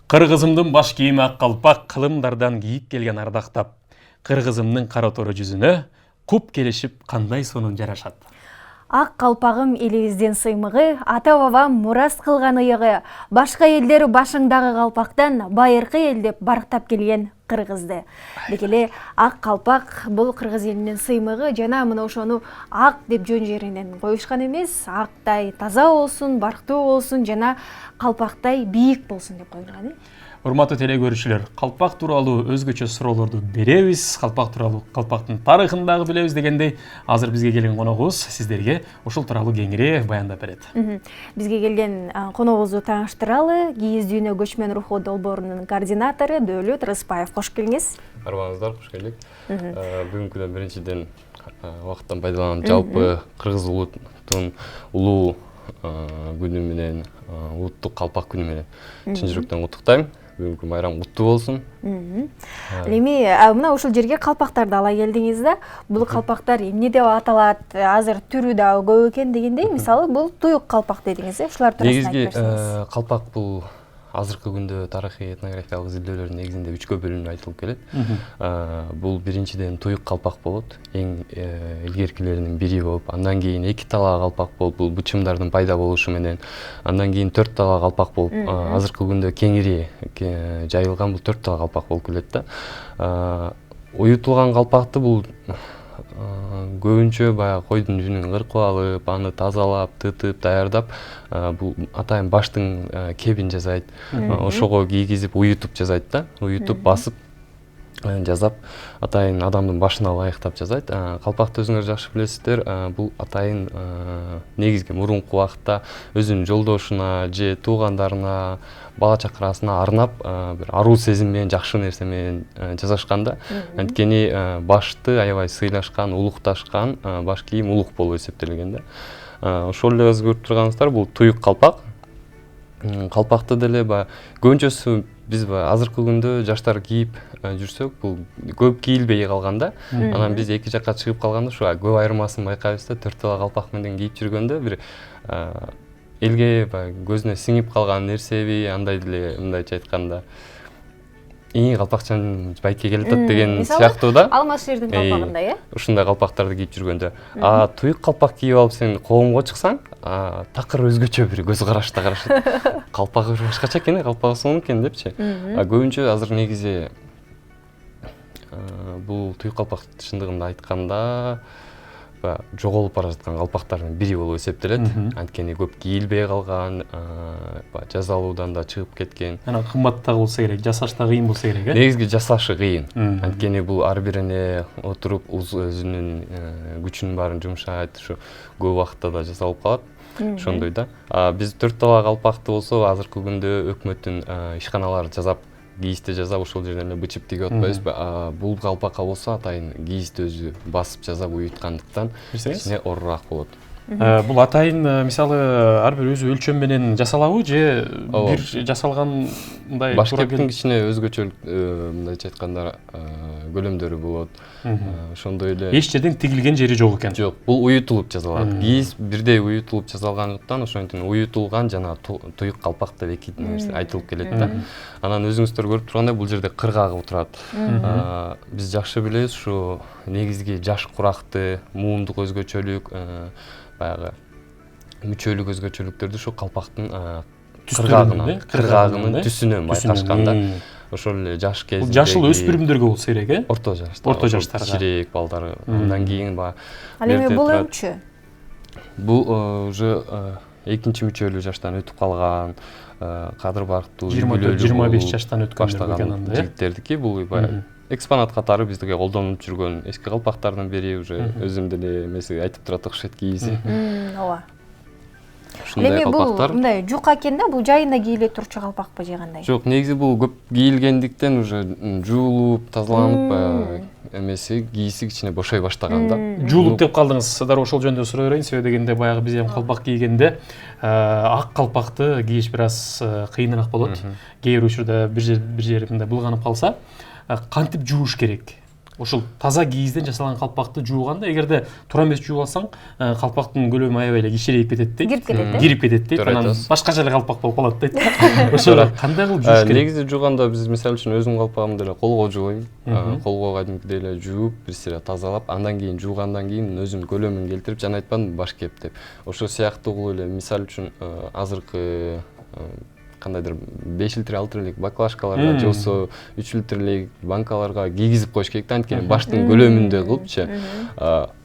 Кыргызымдын баш кийими ак калпак кылымдардан кийип келген ардактап, кыргызымдын кара тору жүзүнө куп келишип кандай сонун жарашат. Ак калпагым элибиздин сыймыгы, ата бабам мурас кылган ыйыгы, башка элдер башыңдагы калпактан байыркы эл деп барктап келген кыргызды. Деги эле ак калпак бул кыргыз элинин сыймыгы жана мына ошону ак деп жөн жеринен коюшкан эмес, актай таза болсун, барктуу болсун жана калпактай бийик болсун деп коюлган. Урматтуу теле көрүүчүлөр, калпак тууралуу өзгөчө суроолорду беребиз, калпак тууралуу калпактын тарыхын дагы билебиз дегендей, азыр бизге келген коногубуз сиздерге ушул тууралуу кеңири баяндап берет. Бизге келген коногубузду тааныштыралы. Кийиз дүйнө көчмөн руху долбоорунун координатору Дөөлөт Рыспаев. Кош келиңиз. Арбаңыздар, кош келдик. Бүгүнкү биринчиден убакыттан пайдаланып жалпы кыргыз улутун улуу күнү менен, улуттук калпак күнү менен чын жүрөктөн куттуктайм. Бүгүнкү майрам куттуу болсун. Эми мына ушул жерге калпактарды ала келдиңиз да. Бул калпактар эмне деп аталат? Азыр түрү дагы көп экен дегендей. Мисалы, бул туюк калпак дедиңиз, ушулар туурасында айтып берсеңиз. Калпак бул азыркы күндө тарыхый этнографиялык изилдөөлөрдүн негизинде 3 бөлүнүп айтылып келет. Бул биринчиден туюк калпак болот, эң илгеркилеринин бири болуп, андан кийин 2 талаа калпак болуп, бул бычымдардын пайда болушу менен, андан кийин 4 талаа калпак болуп, азыркы күндө кеңири жайылган бул 4 талаа калпак болуп келет да. Уютулган калпакты бул көбүнчө баягы койдун жүнүн кыркып алып, аны тазалап, тытып, даярдап, бул атайын баштын кебин жасайт. Ошого кийгизип, уютуп жасайт да. Уютуп, басып жасап, атайын адамдын башына ылайыктап жасайт. Калпакты өзүңөр жакшы билесиздер, бул атайын негизги мурунку убакытта өзүнүн жолдошуна же туугандарына, бала чакырасына арнап, бир аруу сезим менен, жакшы нерсе менен жасашкан да. Анткени башты аябай сыйлашкан, улукташкан баш кийим улук болуп эсептелген да. Ошол эле көрүп турганыңыздар, бул туюк калпак. Калпакты деле көбүнчөсү биз азыркы күндө жаштар кийип жүрсөк, бул көп кийилбей калган да. Анан биз эки жакка чыгып калганда ушу көп айырмасын байкайбыз да. 4 талаа калпак менен кийип жүргөндө бир элге көзүнө сиңип калган нерсеби, андай деле мындайча айтканда калпакчан байке келатат деген сыяктуу да. Алмаз Шердин калпагындай, Ушундай калпактарды кийип жүргөндө. Туюк калпак кийип алып сен коомго чыксаң, такыр өзгөчө бир көз карашта карашат. Калпагы бир башкача экен, калпагы сонун экен депчи. Көбүнчө азыр негизи бул туюк калпак чындыгында айтканда жоголуп бара жаткан калпактардын бири болуп эсептелет. Анткени көп кийилбей калган, жасалуудан да чыгып кеткен. Анан кымбат дагы болсо керек, жасаш да кыйын болсо керек, Негизги жасашы кыйын. Анткени бул ар бирине отуруп өзүнүн күчүнүн баарын жумшайт, ушу көп убакытта да жасалып калат. Ошондой да. Биз 4 талаа калпакты болсо азыркы күндө өкмөттүн ишканалары жасап, кийизди жасап, ошол жерден эле бычып тигип атпайбызбы? Бул калпакка болсо атайын кийизди өзү басып жасап уюткандыктан ичине орурак болот. Бул атайын мисалы ар бир өзү өлчөм менен жасалабы же бир жасалгандай башкептин кичине өзгөчөлүк мындайча айтканда көлөмдөрү болот. Ошондой эле эч жерден тигилген жери жок экен. Жок, бул уютулуп жасалат. Кийиз бирдей уютулуп жасалгандыктан ошентип уютулган жана туюк калпак деп эки нерсе айтылып келет да. Анан өзүңүздөр көрүп тургандай, бул жерде кыргагы турат. Биз жакшы билебиз, ушу негизги жаш куракты, муундук өзгөчөлүк, баягы мүчөлүк өзгөчөлүктөрдү ушу калпактын кыргагынын түсүнөн байкашкан да. Ошол эле жаш кезинде. Бул жашыл өспүрүмдөргө болсо керек, Орто жаштар. Орто жаштарга. Кичирээк балдар. Андан кийин Ал эми бул өңчү. Бул уже экинчи мүчөлүү жаштан өтүп калган, кадыр барктуу, 24-25 жаштан өткөн жигиттердики. Бул экспонат катары бизге колдонуп жүргөн эски калпактардын бири, уже өзүм деле эмеси айтып турат окшойт кийизи. Ооба. Ушундай калпактар. Мындай жука экен да, бул жайында кийиле турчу калпакпы же кандай? Жок, негизи бул көп кийилгендиктен уже жуулуп, тазаланып, эмеси кийиси кичине бошой баштаган да. Жуулуп деп калдыңыз, дары ошол жөнүндө сурай берейин. Себеби дегенде баягы биз эми калпак кийгенде ак калпакты кийиш бир аз кыйыныраак болот. Кээ бир учурда бир жери мындай булганып калса, кантип жууш керек? ошол таза кийизден жасалган калпакты жууганда эгерде туура эмес жууп алсаң калпактын көлөмү аябай эле кичирейип кетет дейт. Кирип кетет дейт. Анан башкача эле калпак болуп калат дейт. Ошо кандай кылып жууш керек? Негизи жууганда биз мисалы үчүн өзүмдүн калпагымды эле колго жууйм. Колго кадимкидей эле жууп, бир сыйра тазалап, андан кийин жуугандан кийин өзүм көлөмүн келтирип, жана айтпадымбы баш кеп деп. Ошо сыяктуу кылып эле мисалы үчүн азыркы кандайдыр 5 литр 6 литрлик баклажкаларга же болбосо 3 литрлик банкаларга кийгизип коюш керек да, анткени баштын көлөмүндөй кылыпчы.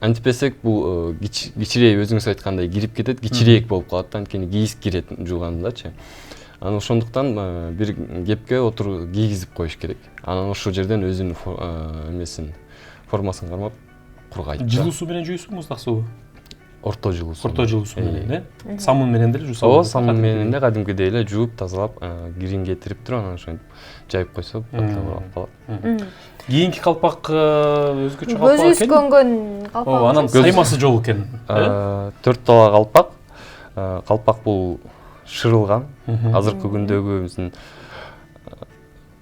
Антипесек бул кичирээк, өзүңүз айткандай кирип кетет, кичирээк болуп калат да, анткени кийиз кирет жуугандачы. Анан ошондуктан бир кепке кийгизип коюш керек. Анан ошол жерден өзүнүн эмесин, формасын кармап кургайт. Жылуу суу менен жуйсуңбу, муздак суубу? Орто жылуу суу. Орто жылуу суу менен, самун менен деле жууса болот. Самун менен эле кадимкидей эле жууп, тазалап, кирин кетирип туруп, анан ошентип жайып койсо болуп калат. Кийинки калпак өзгөчө калпак экен. Көзү көнгөн калпак. Анан саймасы жок экен. 4 тала калпак. Калпак бул шырылган. Азыркы күндөгү биздин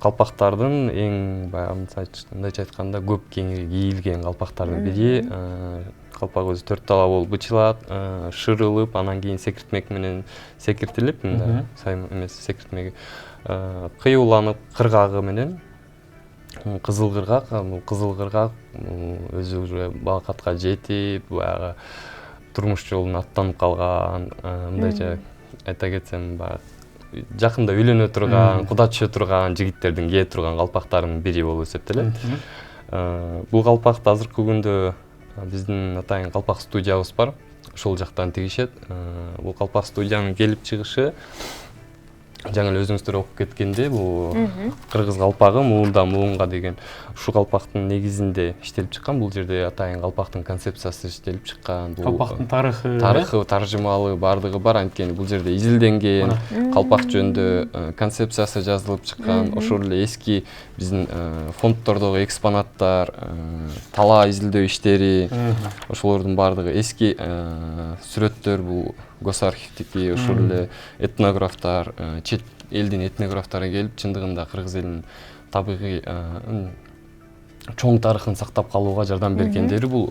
калпактардын эң мындайча айтканда көп кеңири кийилген калпактардын бири. Калпак өзү 4 тала болуп бычылат, шырылып, анан кийин секиртмек менен секиртилип, мында сайм эмес секиртмеги кыюуланып, кыргагы менен кызыл кыргак, кызыл кыргак өзү уже балакатка жетип, баягы турмуш жолун аттанып калган, мындайча айта кетсем, баягы жакында үйлөнө турган, куда түшө турган жигиттердин кие турган калпактардын бири болуп эсептелет. Бул калпакты азыркы күндө биздин атайын калпак студиябыз бар. Ошол жактан тигишет. Бул калпак студиянын келип чыгышы жаңы эле өзүңүздөр окуп кеткенде, бул кыргыз калпагы муундан муунга деген ушул калпактын негизинде иштелип чыккан. Бул жерде атайын калпактын концепциясы иштелип чыккан. Бул калпактын тарыхы, таржымалы бардыгы бар, анткени бул жерде изилденген, калпак жөнүндө концепциясы жазылып чыккан. Ошол эле эски биздин фонддордогу экспонаттар, тала изилдөө иштери, ошолордун бардыгы эски сүрөттөр, бул госархивдики, ошол эле этнографтар, чет элдин этнографтары келип, чындыгында кыргыз элинин табигый чоң тарыхын сактап калууга жардам бергендери бул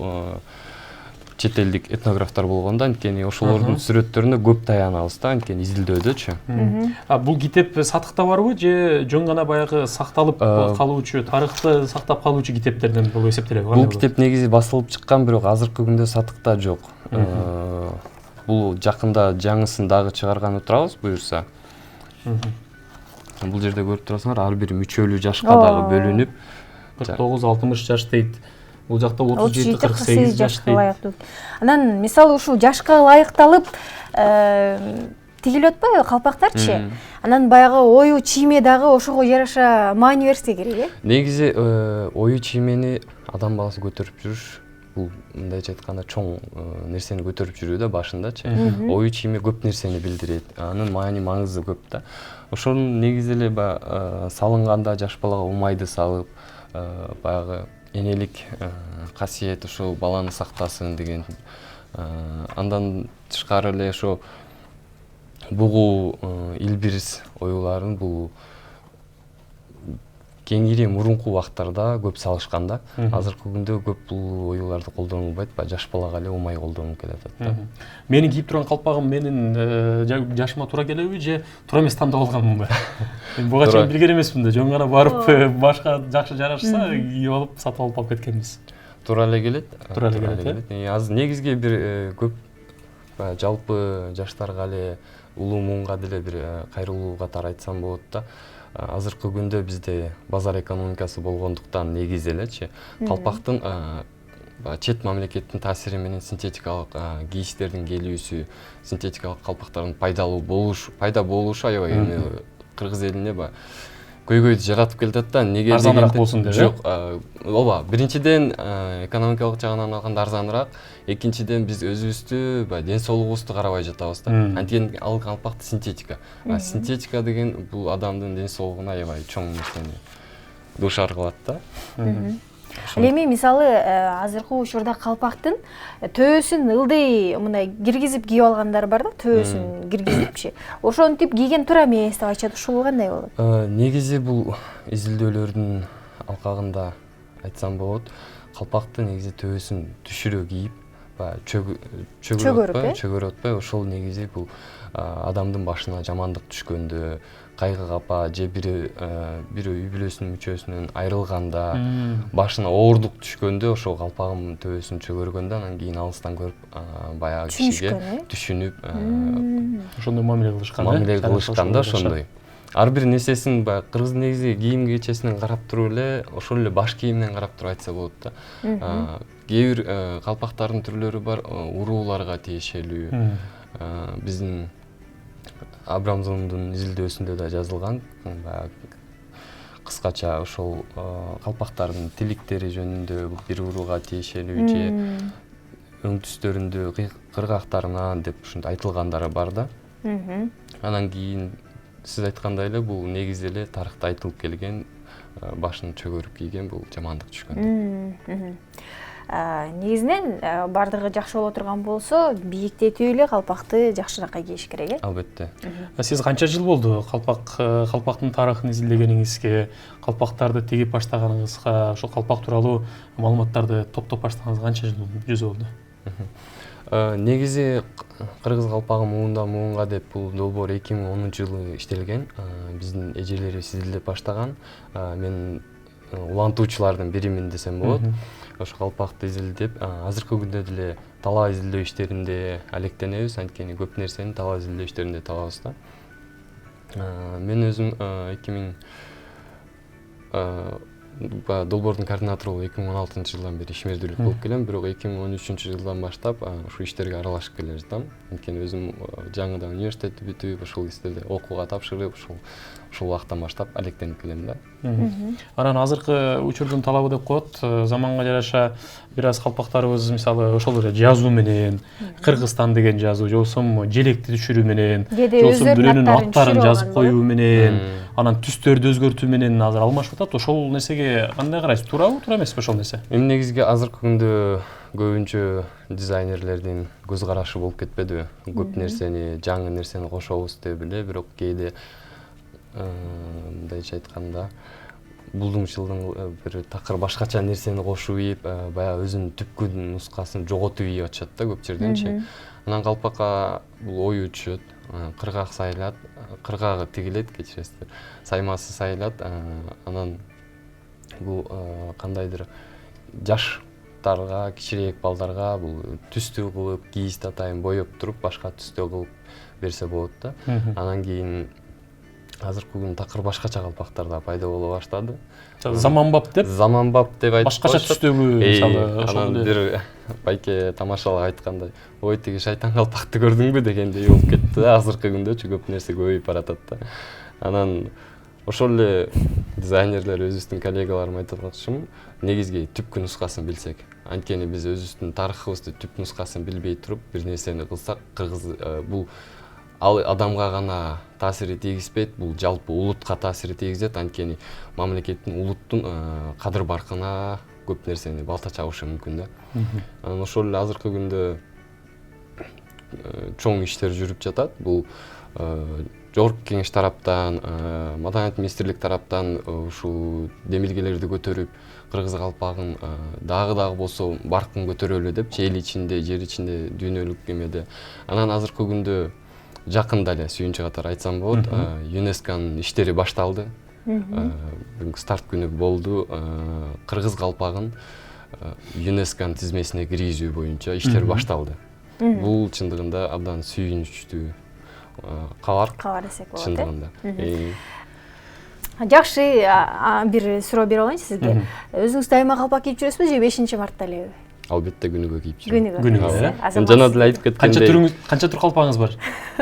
чет элдик этнографтар болгондо, анткени ошолордун сүрөттөрүнө көп таянабыз да, анткени изилдөөдөчү. Бул китеп сатыкта барбы же жөн гана баягы сакталып калуучу, тарыхты сактап калуучу китептерден болуп эсептелеби? Бул китеп негизи басылып чыккан, бирок азыркы күндө сатыкта жок. Бул жакында жаңысын дагы чыгарганы турабыз, буюрса. Бул жерде көрүп турасыңар, ар бир мүчөлүү жашка дагы бөлүнүп, 49-60 жаш дейт. Бул жакта 37-48 жаш дейт. Анан мисалы ушул жашка ылайыкталып тигилип атпайбы калпактарчы? Анан баягы ою чийме дагы ошого жараша маани берсе керек, э? Негизи ою чиймени адам баласы көтөрүп жүрүш, бул мындайча айтканда чоң нерсени көтөрүп жүрүү да башындачы. Ою чийме көп нерсени билдирет. Анын маңызы көп да. Ошонун негизи эле салынганда жаш балага умайды салып, баягы энелик касиет ошо баланы сактасын деген. Андан тышкары эле ошо бугу илбирис оюларын бул кеңири мурунку убактарда көп салышкан да. Азыркы күндө көп бул оюларды колдонулбайт, жаш балага эле умай колдонуп келатат да. Менин кийип турган калпагым менин жашыма туура келеби же туура эмес тандап алганмынбы? Мен буга чейин билген эмесмин да, жөн гана барып башка жакшы жарашса кийип алып сатып алып кеткенбиз. Туура эле келет. Туура эле келет. Азыр негизги бир көп жалпы жаштарга эле улуу муунга деле бир кайрылуу катары айтсам болот да. Азыркы күндө бизде базар экономикасы болгондуктан негизи элечи калпактын чет мамлекеттин таасири менен синтетикалык кийиштердин келүүсү, синтетикалык калпактардын пайда болушу аябай кыргыз элине көйгөйдү жаратып келатат да. Неге арзаныраак болсун деп? Жок, ооба. Биринчиден экономикалык жагынан алганда арзаныраак, экинчиден биз өзүбүздү ден соолугубузду карабай жатабыз да. Анткени ал калпакты синтетика. Синтетика деген бул адамдын ден соолугуна аябай чоң нерсени дуушар кылат да. Ал эми мисалы азыркы учурда калпактын төөсүн ылдый мындай киргизип кийип алгандар бар да, төөсүн киргизипчи. Ошентип кийген туура эмес деп айтышат. Ушул кандай болот? Негизи бул изилдөөлөрдүн алкагында айтсам болот. Калпакты негизи төбөсүн түшүрө кийип, чөгөрөтпөй, ошол негизи бул адамдын башына жамандык түшкөндө, кайгы капа же бири үй бүлөсүнүн мүчөсүнөн айрылганда, башына оорундук түшкөндө ошол калпагын төбөсүн чөгөргөндө анан кийин алыстан көрүп баягы кишиге түшүнүп ошондой мамиле кылышканда ошондой. Ар бир нерсесин баягы кыргыз негизи кийим кечесинен карап туруп эле ошол эле баш кийиминен карап туруп айтса болот да. Кээ бир калпактардын түрлөрү бар, урууларга тиешелүү. Биздин Абрамсондун изилдөөсүндө да жазылган, баягы кыскача ошол калпактардын тиликтери жөнүндө бир урууга тиешелүү же өң түстөрүндө кыргактарынан деп ушундай айтылгандары бар да. Анан кийин сиз айткандай эле бул негизи эле тарыхта айтылып келген, башын чөгөрүп кийген бул жамандык түшкөндө. Негизинен бардыгы жакшы боло турган болсо, бийиктетүү эле калпакты жакшыракка кийиш керек, Албетте. Сиз канча жыл болду калпактын тарыхын изилдегениңизге, калпактарды тигип баштаганыңызга, ошол калпак тууралуу маалыматтарды топтоп баштаганыңызга канча жыл болду? Негизи кыргыз калпагы муунга деп бул долбоор 2010-жылы иштелген. Биздин эжелерибиз изилдеп баштаган. Мен улантуучулардын биримин десем болот. Ошо калпакты изилдеп, азыркы күндө деле талаа изилдөө иштеринде алектенебиз, анткени көп нерсени талаа изилдөө иштеринде табабыз да. Мен өзүм 2000 долбоордун координатору 2016-жылдан бери ишмердүүлүк болуп келем, бирок 2013-жылдан баштап ушул иштерге аралашып келе жатам. Анткени өзүм жаңыдан университетти бүтүп, ошол кездерде окууга тапшырып, ошол убактан баштап алектенип келем да. Анан азыркы учурдун талабы деп коет, заманга жараша бир аз калпактарыбыз мисалы ошол эле жазуу менен, Кыргызстан деген жазуу, же болбосо желекти түшүрүү менен, же болбосо бирөөнүн аттарын жазып коюу менен, анан түстөрдү өзгөртүү менен азыр алмашып атат. Ошол нерсеге кандай карайсыз? Туурабы, туура эмеспи ошол нерсе? Эми негизги азыркы күндө көбүнчө дизайнерлердин көз карашы болуп кетпедиби? Көп нерсени, жаңы нерсени кошобуз деп эле, бирок кээде мындайча айтканда булдуңчулдун бир такыр башкача нерсени кошуп ийип, баягы өзүнүн түпкү нускасын жоготуп ийип атышат да көп жерденчи. Анан калпакка бул ою түшөт, кыргак сайылат, кыргагы тигилет, кечиресиздер, саймасы сайылат, анан бул кандайдыр жаштарга, кичирээк балдарга бул түстүү кылып, кийизди атайын боеп туруп, башка түстүү кылып берсе болот да. Анан кийин азыркы күндө такыр башкача калпактар да пайда боло баштады. Заманбап деп айтып башкача түстөгү мисалы ошол бир байке тамашалап айткандай, ой тиги шайтан калпакты көрдүңбү дегендей болуп кетти. Азыркы күндөчү көп нерсе көбөйүп баратат да. Анан ошол эле дизайнерлер өзүбүздүн коллегаларым айтып атышым, негизги түпкү нускасын билсек. Анткени биз өзүбүздүн тарыхыбызды түп нускасын билбей туруп бир нерсени кылсак, кыргыз бул ал адамга гана таасири тийгизбейт, бул жалпы улутка таасири тийгизет. Анткени мамлекеттин, улуттун кадыр баркына көп нерсени балта чабышы мүмкүн да. Анан ошол эле азыркы күндө чоң иштер жүрүп жатат. Бул Жогорку Кеңеш тараптан, Маданият министрлик тараптан ушул демилгелерди көтөрүп, кыргыз калпагын дагы болсо баркын көтөрөлү деп, эл ичинде, жер ичинде, дүйнөлүк эмеде. Анан азыркы күндө жакында эле сүйүнчү катары айтсам болот, ЮНЕСКОнун иштери башталды. Бүгүнкү старт күнү болду. Кыргыз калпагын ЮНЕСКонун тизмесине киргизүү боюнча иштер башталды. Бул чындыгында абдан сүйүнүчтүү кабар десек болот. Чындыгында. Жакшы, бир суроо бере алайын сизге. Өзүңүз дайыма калпак кийип жүрөсүзбү же 5-март элеби? Албетте күнүгө кийип жүрөм. Күнүгө. Жана деле айтып кеткендей. Канча тур калпагыңыз бар?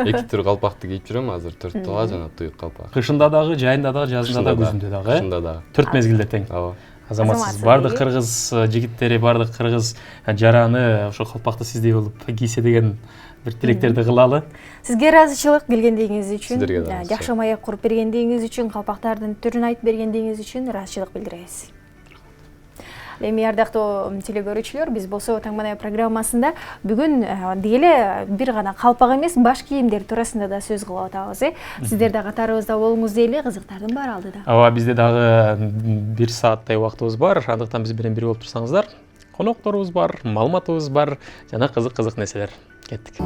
2 тур калпакты кийип жүрөм, азыр 4 тала жана туюк калпак. Кышында дагы, жайында дагы, жазында дагы, күзүндө дагы. Кышында дагы. 4 мезгилде тең. Ооба. Азаматсыз бардык кыргыз жигиттери, бардык кыргыз жараны ошо калпакты сиздей болуп кийсе деген бир тилектерди кылалы. Сизге ыраазычылык келгендигиңиз үчүн, Сиздерге жакшы маек куруп бергендигиңиз үчүн, калпактардын түрүн айтып бергендигиңиз үчүн ыраазычылык билдиребиз. Эми ардактуу телекөрүүчүлөр, биз болсо Таңбанай программасында бүгүн деле бир гана калпак эмес, баш кийимдер туурасында да сөз кылып атабыз. Сиздер да катарыбызда болуңуз дейли, кызыктардын баары алдыда. Ооба, бизде дагы 1 сааттай убактыбыз бар. Андыктан биз менен бирге болуп турсаңыздар, конокторубуз бар, маалыматыбыз бар, жана кызык нерселер. Кеттик.